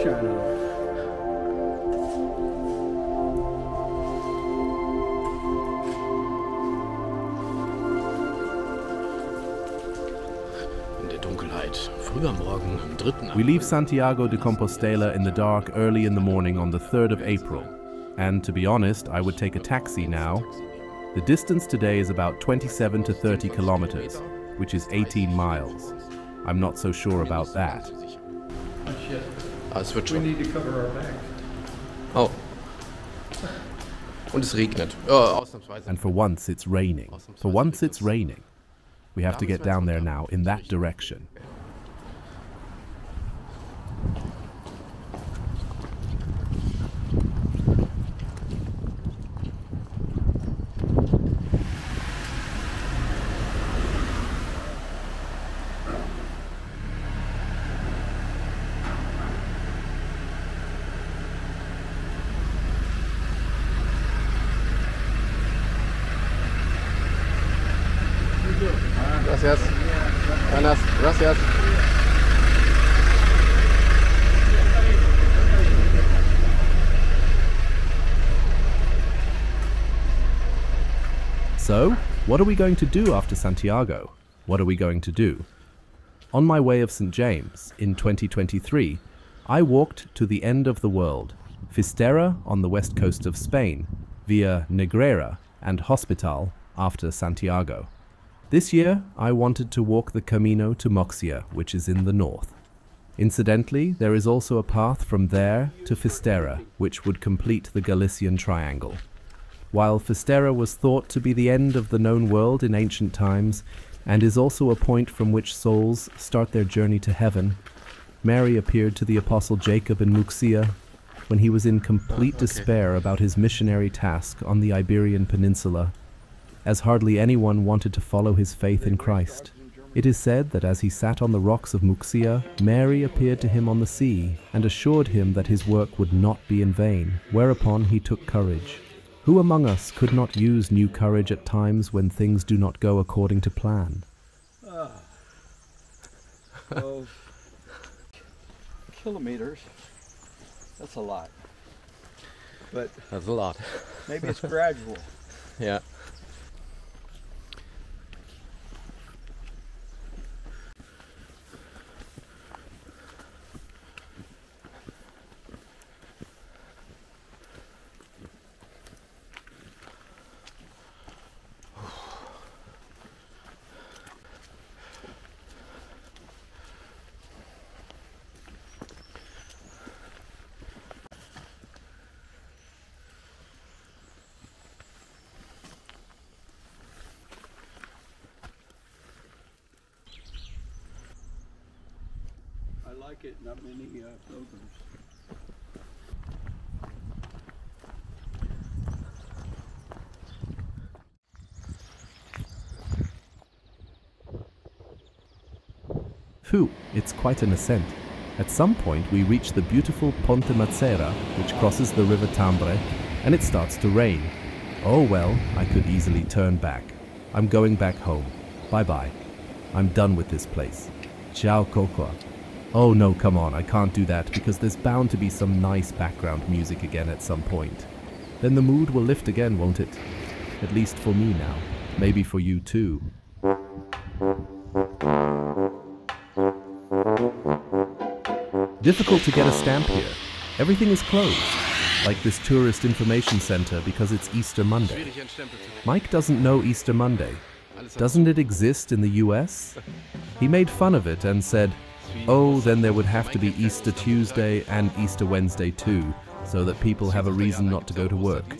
China. We leave Santiago de Compostela in the dark early in the morning on the 3rd of April. And to be honest, I would take a taxi now. The distance today is about 27 to 30 kilometers, which is 18 miles. I'm not so sure about that. Oh shit. Es wird We schon. need to cover our back. Oh. Und es regnet. Ausnahmsweise. And for once it's raining. For once it's raining. We have to get down there now, in that direction. Gracias. Buenas. Gracias. So, what are we going to do after Santiago? What are we going to do? On my way of St. James, in 2023, I walked to the end of the world, Fisterra on the west coast of Spain, via Negreira and Hospital after Santiago. This year, I wanted to walk the Camino to Muxia, which is in the north. Incidentally, there is also a path from there to Fisterra, which would complete the Galician triangle. While Fisterra was thought to be the end of the known world in ancient times, and is also a point from which souls start their journey to heaven, Mary appeared to the Apostle Jacob in Muxia when he was in complete despair about his missionary task on the Iberian Peninsula, as hardly anyone wanted to follow his faith in Christ. It is said that as he sat on the rocks of Muxia, Mary appeared to him on the sea and assured him that his work would not be in vain, whereupon he took courage. Who among us could not use new courage at times when things do not go according to plan? 12 kilometers. That's a lot. But That's a lot. maybe it's gradual. Ja. I like it, not many pilgrims. Phew, it's quite an ascent. At some point we reach the beautiful Ponte Maceira, which crosses the river Tambre, and it starts to rain. Oh well, I could easily turn back. I'm going back home. Bye-bye. I'm done with this place. Ciao, Cocoa. Oh no, come on, I can't do that because there's bound to be some nice background music again at some point. Then the mood will lift again, won't it? At least for me now. Maybe for you too. Difficult to get a stamp here. Everything is closed, like this tourist information center because it's Easter Monday. Mike doesn't know Easter Monday. Doesn't it exist in the US? He made fun of it and said, oh, then there would have to be Easter Tuesday and Easter Wednesday too, so that people have a reason not to go to work.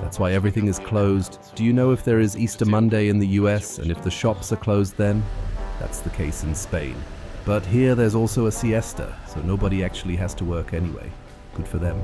That's why everything is closed. Do you know if there is Easter Monday in the US and if the shops are closed then? That's the case in Spain. But here there's also a siesta, so nobody actually has to work anyway. Good for them.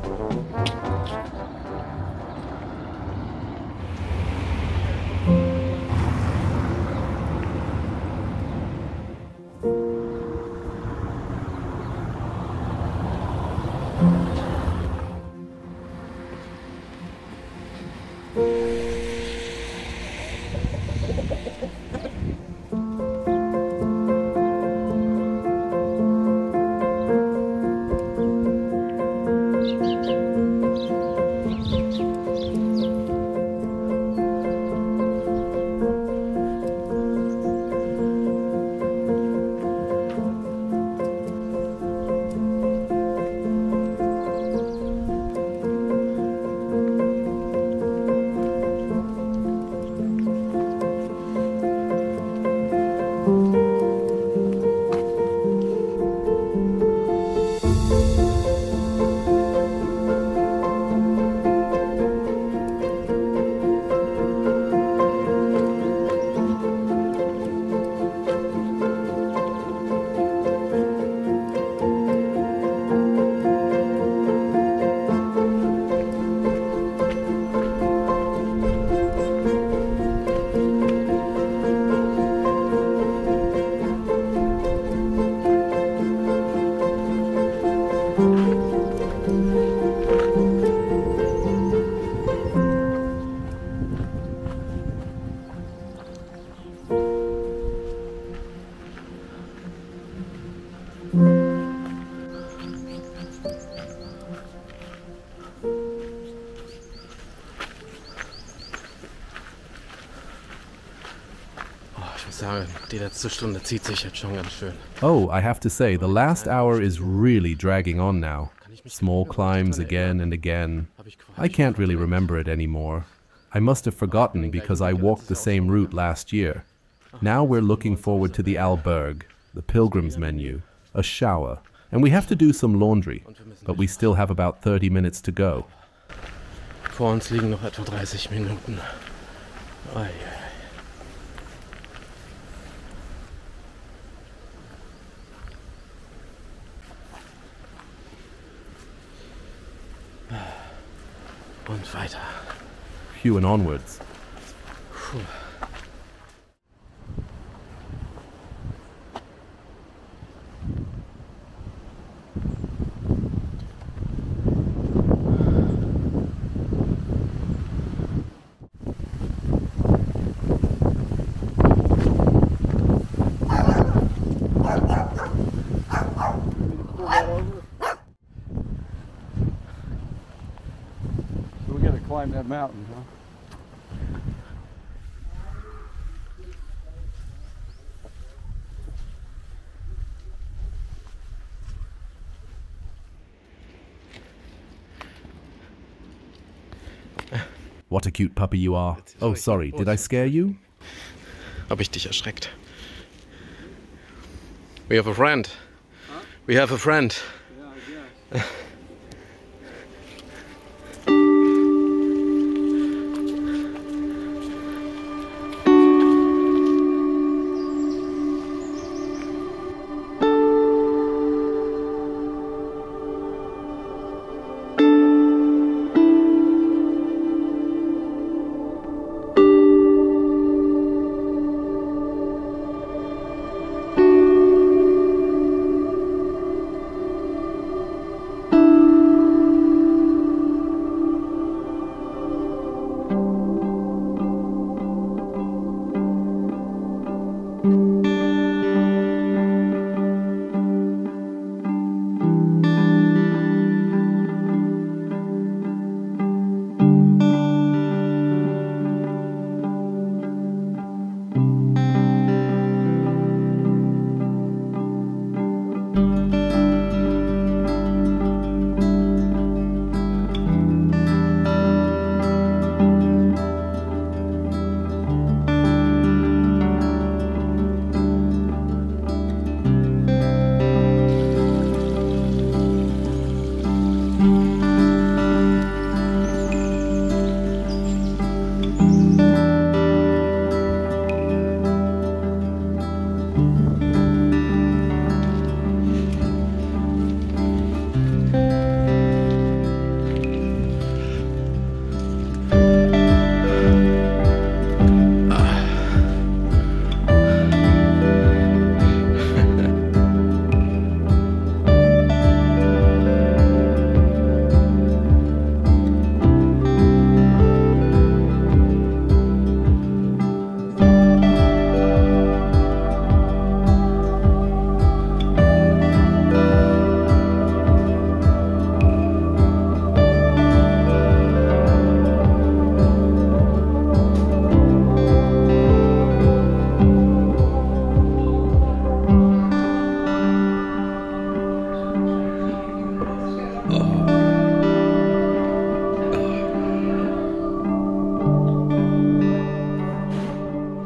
die letzte Stunde zieht sich jetzt schon ganz schön. Oh, I have to say, the last hour is really dragging on now. Small climbs again and again. I can't really remember it anymore. I must have forgotten because I walked the same route last year. Now we're looking forward to the Albergue, the pilgrim's menu, a shower, and we have to do some laundry, but we still have about 30 minutes to go. Vor uns liegen noch etwa 30 Minuten. Ei. Und weiter. Phew and onwards. Puh. Climb that mountain, huh? What a cute puppy you are. Oh, sorry, did I scare you? Hab ich dich erschreckt? We have a friend. Huh? We have a friend.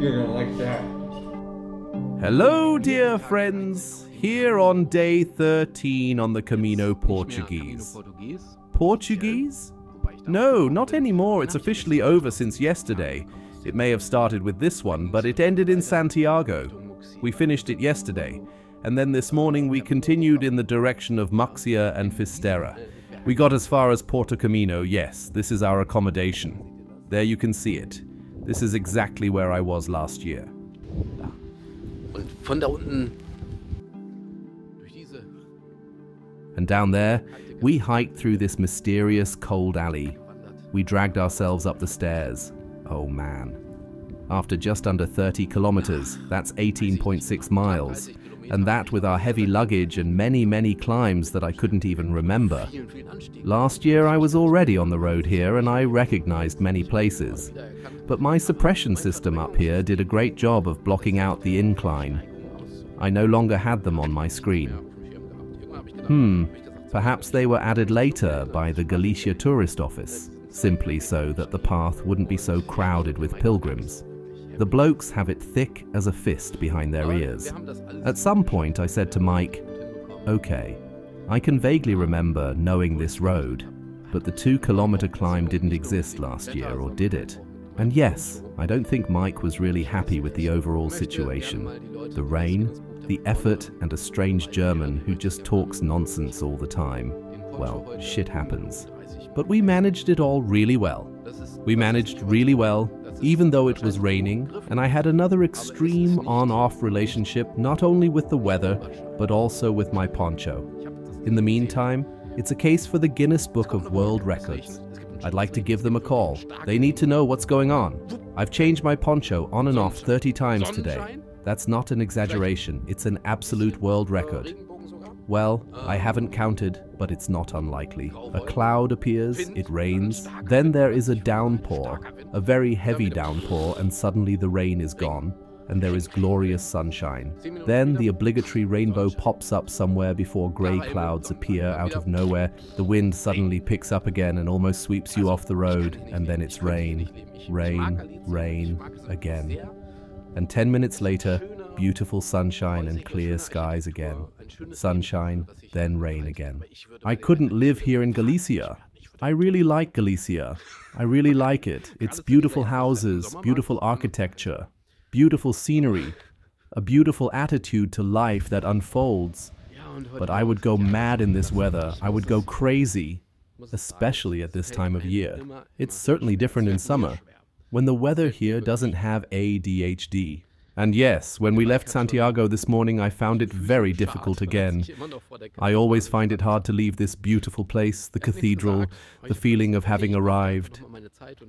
Yeah, I guess. Hello, dear friends. Here on day 13 on the Camino Portuguese. Portuguese? No, not anymore. It's officially over since yesterday. It may have started with this one, but it ended in Santiago. We finished it yesterday, and then this morning we continued in the direction of Muxia and Fisterra. We got as far as Portoamino. Yes, this is our accommodation. There you can see it. This is exactly where I was last year. Und von da unten durch diese. And down there, we hiked through this mysterious cold alley. We dragged ourselves up the stairs. Oh man. After just under 30 kilometers, that's 18.6 miles, and that with our heavy luggage and many climbs that I couldn't even remember. Last year I was already on the road here and I recognized many places, but my suppression system up here did a great job of blocking out the incline. I no longer had them on my screen. Perhaps they were added later by the Galicia tourist office, simply so that the path wouldn't be so crowded with pilgrims. The blokes have it thick as a fist behind their ears. At some point I said to Mike, okay, I can vaguely remember knowing this road, but the 2-kilometer climb didn't exist last year, or did it? And yes, I don't think Mike was really happy with the overall situation. The rain, the effort, and a strange German who just talks nonsense all the time. Well, shit happens. But we managed it all really well. We managed really well, even though it was raining, and I had another extreme on-off relationship not only with the weather, but also with my poncho. In the meantime, it's a case for the Guinness Book of World Records. I'd like to give them a call. They need to know what's going on. I've changed my poncho on and off 30 times today. That's not an exaggeration, it's an absolute world record. Well, I haven't counted, but it's not unlikely. A cloud appears, it rains, then there is a downpour, a very heavy downpour, and suddenly the rain is gone, and there is glorious sunshine. Then the obligatory rainbow pops up somewhere before grey clouds appear out of nowhere. The wind suddenly picks up again and almost sweeps you off the road, and then it's rain, rain, rain again. And 10 minutes later, beautiful sunshine and clear skies again. Sunshine, then rain again. I couldn't live here in Galicia. I really like Galicia. I really like it. It's beautiful houses, beautiful architecture, beautiful scenery, a beautiful attitude to life that unfolds. But I would go mad in this weather. I would go crazy, especially at this time of year. It's certainly different in summer, when the weather here doesn't have ADHD. And yes, when we left Santiago this morning, I found it very difficult again. I always find it hard to leave this beautiful place, the cathedral, the feeling of having arrived.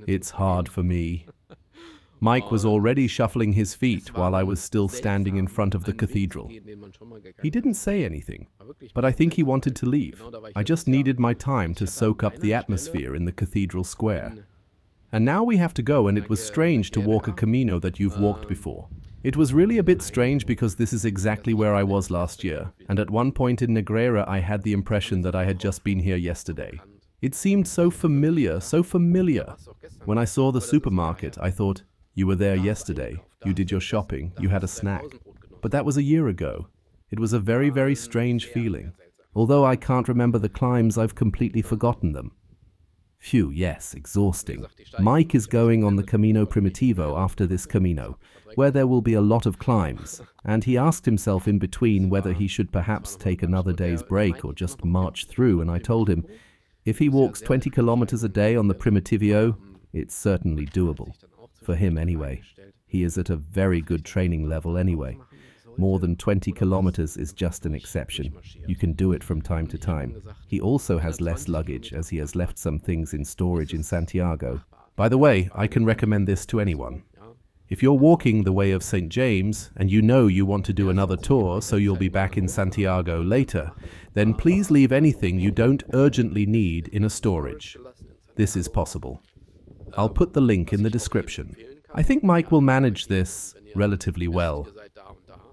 It's hard for me. Mike was already shuffling his feet while I was still standing in front of the cathedral. He didn't say anything, but I think he wanted to leave. I just needed my time to soak up the atmosphere in the cathedral square. And now we have to go, and it was strange to walk a Camino that you've walked before. It was really a bit strange because this is exactly where I was last year, and at one point in Negreira I had the impression that I had just been here yesterday. It seemed so familiar, so familiar. When I saw the supermarket, I thought, you were there yesterday, you did your shopping, you had a snack. But that was a year ago. It was a very strange feeling. Although I can't remember the climbs, I've completely forgotten them. Phew, yes, exhausting. Mike is going on the Camino Primitivo after this Camino, where there will be a lot of climbs, and he asked himself in between whether he should perhaps take another day's break or just march through, and I told him, if he walks 20 kilometers a day on the Primitivo, it's certainly doable. For him anyway. He is at a very good training level anyway. More than 20 kilometers is just an exception. You can do it from time to time. He also has less luggage as he has left some things in storage in Santiago. By the way, I can recommend this to anyone. If you're walking the way of St. James and you know you want to do another tour so you'll be back in Santiago later, then please leave anything you don't urgently need in a storage. This is possible. I'll put the link in the description. I think Mike will manage this relatively well.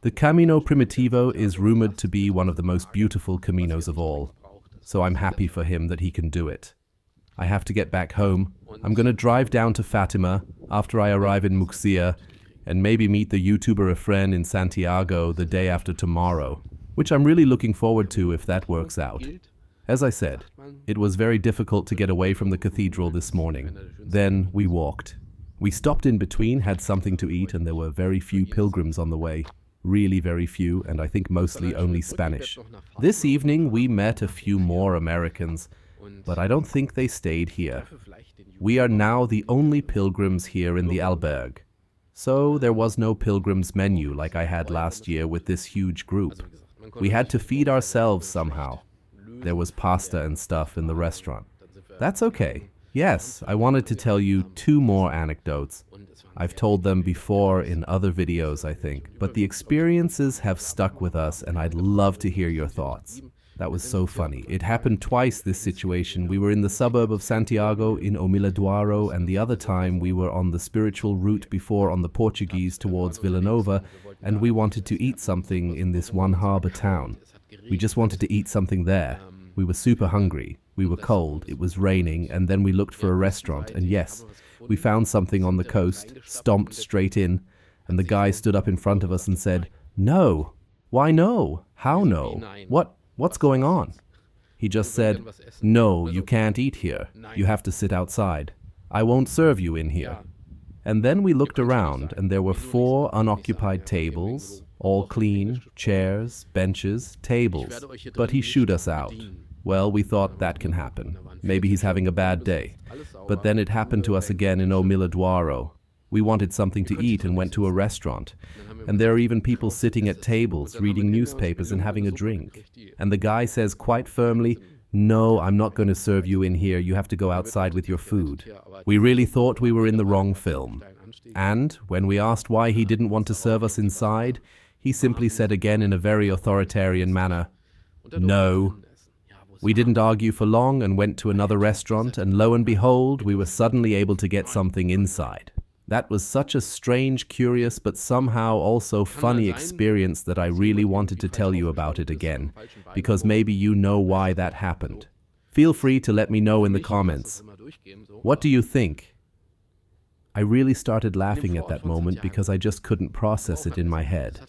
The Camino Primitivo is rumored to be one of the most beautiful caminos of all, so I'm happy for him that he can do it. I have to get back home. I'm going to drive down to Fatima after I arrive in Muxia and maybe meet the YouTuber Efren in Santiago the day after tomorrow, which I'm really looking forward to if that works out. As I said, it was very difficult to get away from the cathedral this morning. Then we walked. We stopped in between, had something to eat, and there were very few pilgrims on the way. Really very few, and I think mostly only Spanish. This evening we met a few more Americans, but I don't think they stayed here. We are now the only pilgrims here in the Albergue. So there was no pilgrims menu like I had last year with this huge group. We had to feed ourselves somehow. There was pasta and stuff in the restaurant. That's okay. Yes, I wanted to tell you 2 more anecdotes. I've told them before in other videos, I think, but the experiences have stuck with us and I'd love to hear your thoughts. That was so funny. It happened twice, this situation. We were in the suburb of Santiago in Omiladuaro, and the other time we were on the spiritual route before on the Portuguese towards Villanova, and we wanted to eat something in this one harbour town. We just wanted to eat something there. We were super hungry. We were cold, it was raining, and then we looked for a restaurant, and yes, we found something on the coast, stomped straight in, and the guy stood up in front of us and said, "No. Why no? How no? What's going on?" He just said, "No, you can't eat here. You have to sit outside. I won't serve you in here." And then we looked around, and there were 4 unoccupied tables, all clean, chairs, benches, tables, but he shooed us out. Well, we thought that can happen. Maybe he's having a bad day. But then it happened to us again in Omiladuaro. We wanted something to eat and went to a restaurant. And there are even people sitting at tables, reading newspapers and having a drink. And the guy says quite firmly, "No, I'm not going to serve you in here. You have to go outside with your food." We really thought we were in the wrong film. And when we asked why he didn't want to serve us inside, he simply said again in a very authoritarian manner, "No." We didn't argue for long and went to another restaurant, and lo and behold, we were suddenly able to get something inside. That was such a strange, curious, but somehow also funny experience that I really wanted to tell you about it again, because maybe you know why that happened. Feel free to let me know in the comments. What do you think? I really started laughing at that moment because I just couldn't process it in my head.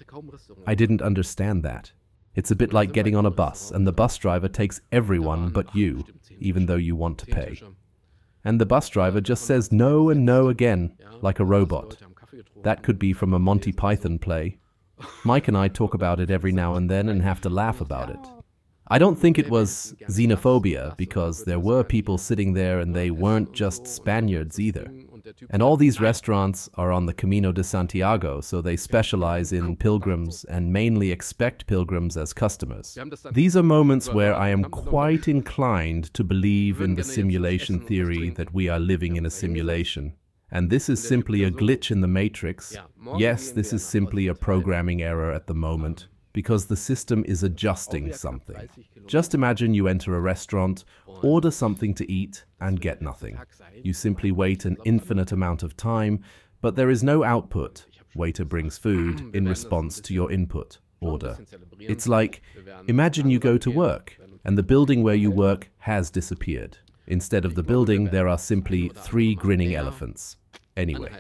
I didn't understand that. It's a bit like getting on a bus, and the bus driver takes everyone but you, even though you want to pay. And the bus driver just says no and no again, like a robot. That could be from a Monty Python play. Mike and I talk about it every now and then and have to laugh about it. I don't think it was xenophobia, because there were people sitting there and they weren't just Spaniards either. And all these restaurants are on the Camino de Santiago, so they specialize in pilgrims and mainly expect pilgrims as customers. These are moments where I am quite inclined to believe in the simulation theory that we are living in a simulation. And this is simply a glitch in the matrix. Yes, this is simply a programming error at the moment, because the system is adjusting something. Just imagine you enter a restaurant, order something to eat, and get nothing. You simply wait an infinite amount of time, but there is no output. Waiter brings food in response to your input, order. It's like, imagine you go to work, and the building where you work has disappeared. Instead of the building, there are simply 3 grinning elephants. Anyway,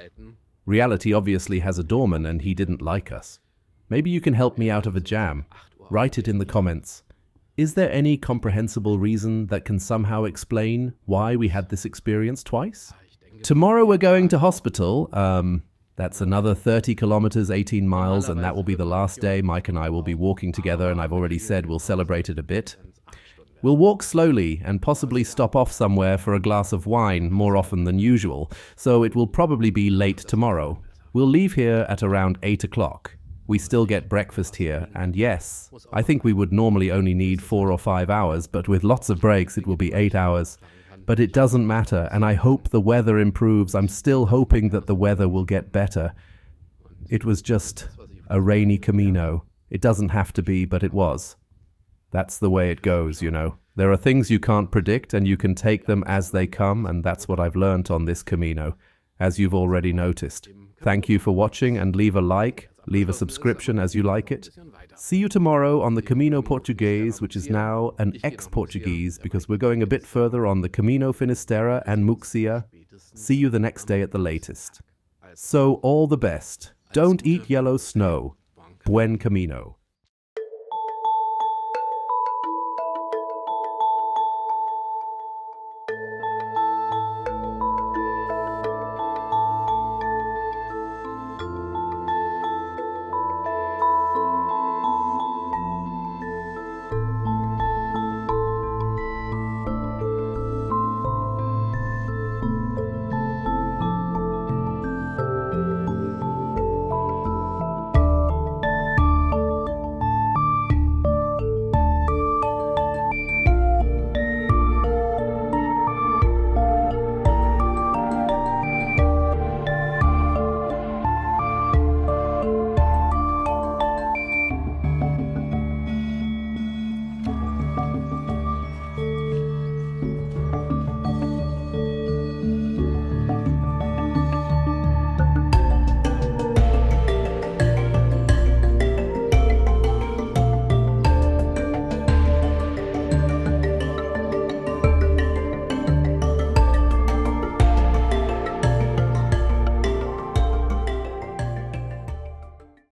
reality obviously has a doorman, and he didn't like us. Maybe you can help me out of a jam. Write it in the comments. Is there any comprehensible reason that can somehow explain why we had this experience twice? Tomorrow we're going to hospital. That's another 30 kilometers, 18 miles, and that will be the last day. Mike and I will be walking together, and I've already said we'll celebrate it a bit. We'll walk slowly and possibly stop off somewhere for a glass of wine more often than usual, so it will probably be late tomorrow. We'll leave here at around 8 o'clock. We still get breakfast here, and yes, I think we would normally only need 4 or 5 hours, but with lots of breaks it will be 8 hours. But it doesn't matter, and I hope the weather improves. I'm still hoping that the weather will get better. It was just a rainy Camino. It doesn't have to be, but it was. That's the way it goes, you know. There are things you can't predict, and you can take them as they come, and that's what I've learnt on this Camino, as you've already noticed. Thank you for watching, and leave a like. Leave a subscription as you like it. See you tomorrow on the Camino Portuguese, which is now an ex-Portuguese, because we're going a bit further on the Camino Finisterra and Muxia. See you the next day at the latest. So all the best. Don't eat yellow snow. Buen Camino.